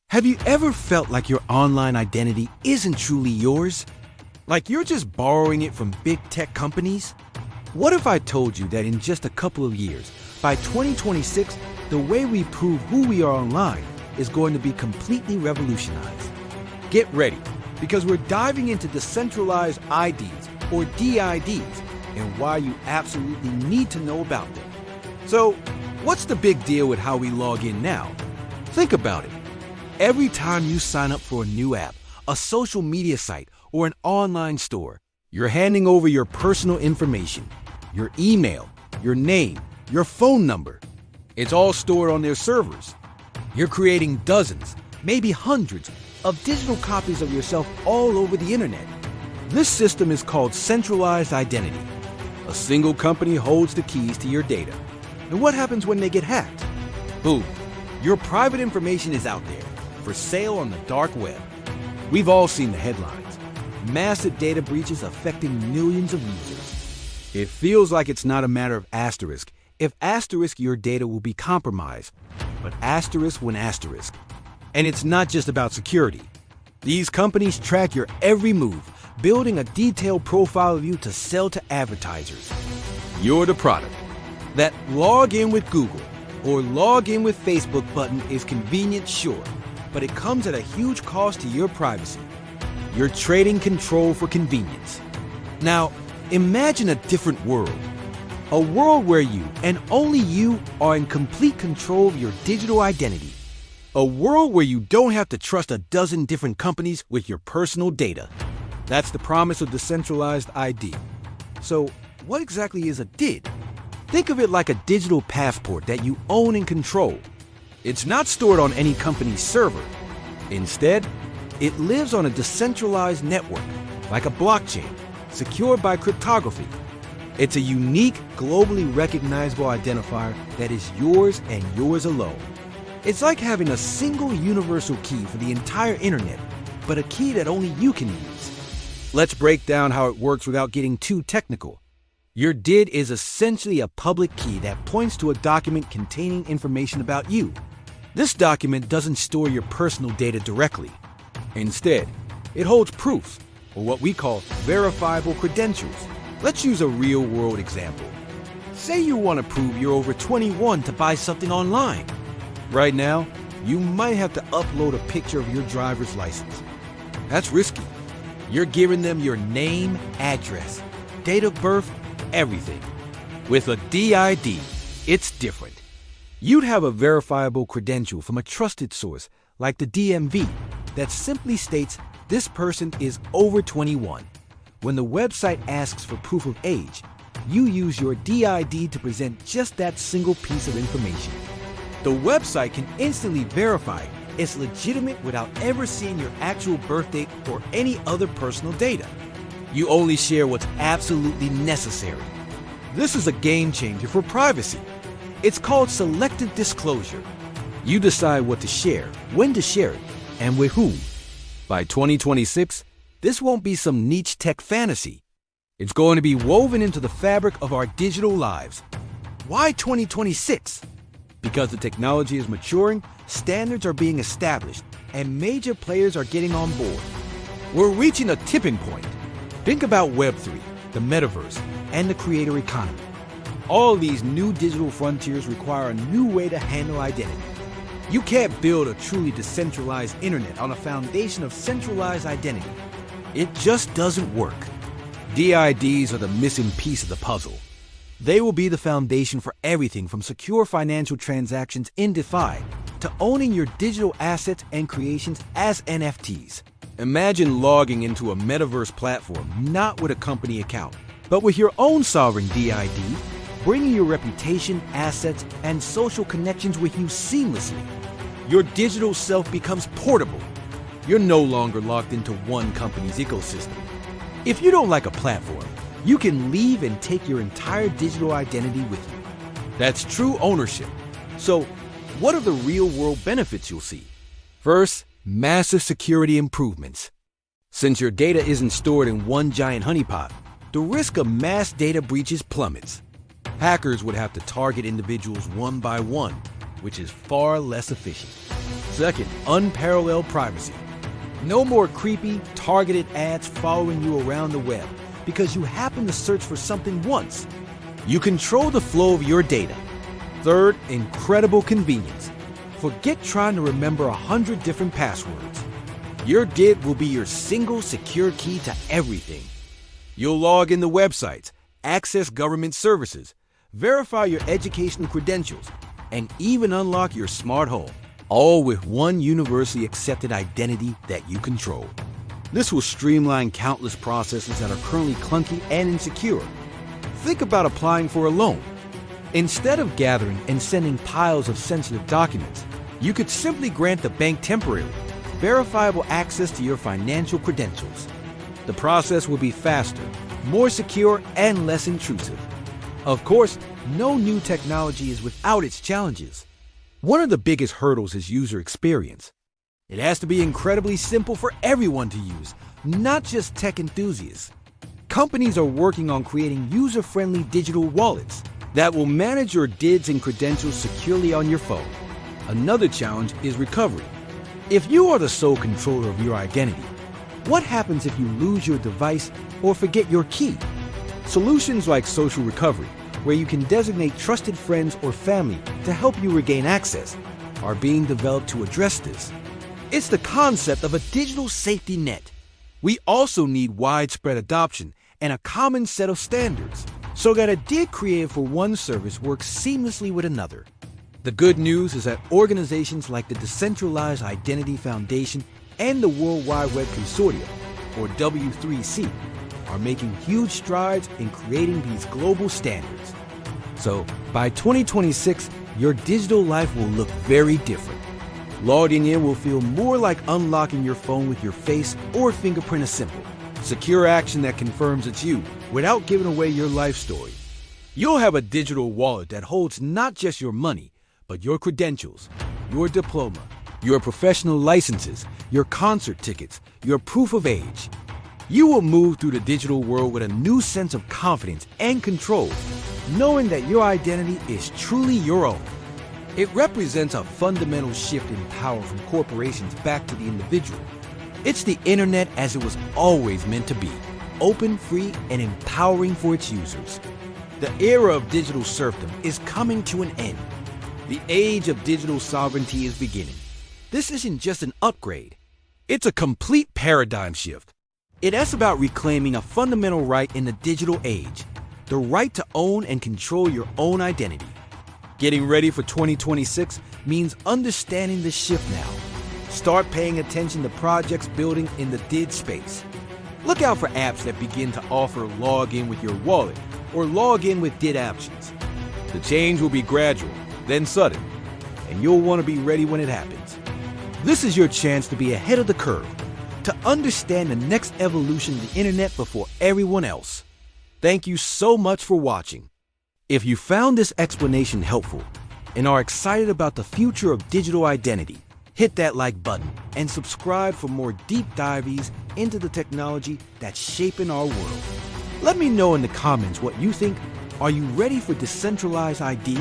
Have you ever felt like your online identity isn't truly yours? Like you're just borrowing it from big tech companies? What if I told you that in just a couple of years, by 2026, the way we prove who we are online is going to be completely revolutionized? Get ready, because we're diving into decentralized IDs, or DIDs, and why you absolutely need to know about them. So, what's the big deal with how we log in now? Think about it. Every time you sign up for a new app, a social media site, or an online store, you're handing over your personal information, your email, your name, your phone number. It's all stored on their servers. You're creating dozens, maybe hundreds, of digital copies of yourself all over the internet. This system is called Centralized Identity. A single company holds the keys to your data. And what happens when they get hacked? Boom, your private information is out there, for sale on the dark web. We've all seen the headlines. Massive data breaches affecting millions of users. It feels like it's not a matter of asterisk. If asterisk, your data will be compromised. But asterisk when asterisk. And it's not just about security. These companies track your every move, building a detailed profile of you to sell to advertisers. You're the product. That log in with Google or log in with Facebook button is convenient, sure, but it comes at a huge cost to your privacy. You're trading control for convenience. Now, imagine a different world. A world where you, and only you, are in complete control of your digital identity. A world where you don't have to trust a dozen different companies with your personal data. That's the promise of decentralized ID. So, what exactly is a DID? Think of it like a digital passport that you own and control. It's not stored on any company's server. Instead, it lives on a decentralized network, like a blockchain, secured by cryptography. It's a unique, globally recognizable identifier that is yours and yours alone. It's like having a single universal key for the entire internet, but a key that only you can use. Let's break down how it works without getting too technical. Your DID is essentially a public key that points to a document containing information about you. This document doesn't store your personal data directly. Instead, it holds proof, or what we call verifiable credentials. Let's use a real-world example. Say you want to prove you're over 21 to buy something online. Right now, you might have to upload a picture of your driver's license. That's risky. You're giving them your name, address, date of birth, everything. With a DID, it's different. You'd have a verifiable credential from a trusted source, like the DMV, that simply states this person is over 21. When the website asks for proof of age, you use your DID to present just that single piece of information. The website can instantly verify it's legitimate without ever seeing your actual birth date or any other personal data. You only share what's absolutely necessary. This is a game changer for privacy. It's called selective disclosure. You decide what to share, when to share it, and with whom. By 2026, this won't be some niche tech fantasy. It's going to be woven into the fabric of our digital lives. Why 2026? Because the technology is maturing, standards are being established, and major players are getting on board. We're reaching a tipping point. Think about Web3, the metaverse, and the creator economy. All these new digital frontiers require a new way to handle identity. You can't build a truly decentralized internet on a foundation of centralized identity. It just doesn't work. DIDs are the missing piece of the puzzle. They will be the foundation for everything from secure financial transactions in DeFi to owning your digital assets and creations as NFTs. Imagine logging into a metaverse platform not with a company account, but with your own sovereign DID, bringing your reputation, assets, and social connections with you seamlessly. Your digital self becomes portable. You're no longer locked into one company's ecosystem. If you don't like a platform, you can leave and take your entire digital identity with you. That's true ownership. So, what are the real-world benefits you'll see? First, massive security improvements. Since your data isn't stored in one giant honeypot, the risk of mass data breaches plummets. Hackers would have to target individuals one by one, which is far less efficient. Second, unparalleled privacy. No more creepy, targeted ads following you around the web because you happen to search for something once. You control the flow of your data. Third, incredible convenience. Forget trying to remember 100 different passwords. Your DID will be your single secure key to everything. You'll log into websites, access government services, verify your educational credentials, and even unlock your smart home, all with one universally accepted identity that you control. This will streamline countless processes that are currently clunky and insecure. Think about applying for a loan. Instead of gathering and sending piles of sensitive documents, you could simply grant the bank temporary, verifiable access to your financial credentials. The process will be faster, more secure, and less intrusive. Of course, no new technology is without its challenges. One of the biggest hurdles is user experience. It has to be incredibly simple for everyone to use, not just tech enthusiasts. Companies are working on creating user-friendly digital wallets that will manage your DIDs and credentials securely on your phone. Another challenge is recovery. If you are the sole controller of your identity, what happens if you lose your device or forget your key? Solutions like social recovery, where you can designate trusted friends or family to help you regain access, are being developed to address this. It's the concept of a digital safety net. We also need widespread adoption and a common set of standards so that a DID created for one service works seamlessly with another. The good news is that organizations like the Decentralized Identity Foundation and the World Wide Web Consortium, or W3C, are making huge strides in creating these global standards. So, by 2026, your digital life will look very different. Logging in will feel more like unlocking your phone with your face or fingerprint is simple. Secure action that confirms it's you without giving away your life story. You'll have a digital wallet that holds not just your money, but your credentials, your diploma, your professional licenses, your concert tickets, your proof of age. You will move through the digital world with a new sense of confidence and control, knowing that your identity is truly your own. It represents a fundamental shift in power from corporations back to the individual. It's the internet as it was always meant to be, open, free, and empowering for its users. The era of digital serfdom is coming to an end. The age of digital sovereignty is beginning. This isn't just an upgrade. It's a complete paradigm shift. It is about reclaiming a fundamental right in the digital age, the right to own and control your own identity. Getting ready for 2026 means understanding the shift now. Start paying attention to projects building in the DID space. Look out for apps that begin to offer log in with your wallet or log in with DID options. The change will be gradual, then sudden, and you'll want to be ready when it happens. This is your chance to be ahead of the curve, to understand the next evolution of the internet before everyone else. Thank you so much for watching. If you found this explanation helpful and are excited about the future of digital identity, hit that like button and subscribe for more deep dives into the technology that's shaping our world. Let me know in the comments what you think. Are you ready for decentralized ID?